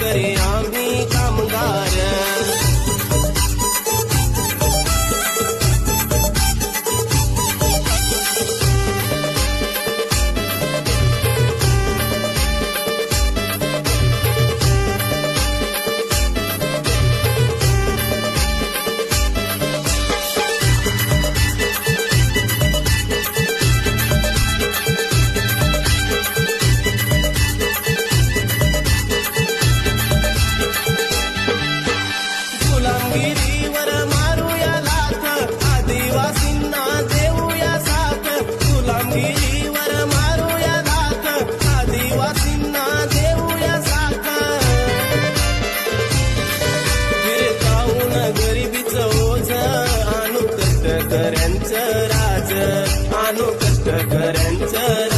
शेतकरी आम्ही कामगार. गुलामगिरीवर मारूया लाथ, आदिवासींना देऊया साथ. गुलामगिरीवर मारूया लाथ, आदिवासींना देऊया साथ. गिरकावून गरिबीचं ओझ, आणू कष्टकऱ्यांचं राज, आणू कष्टकऱ्यांचं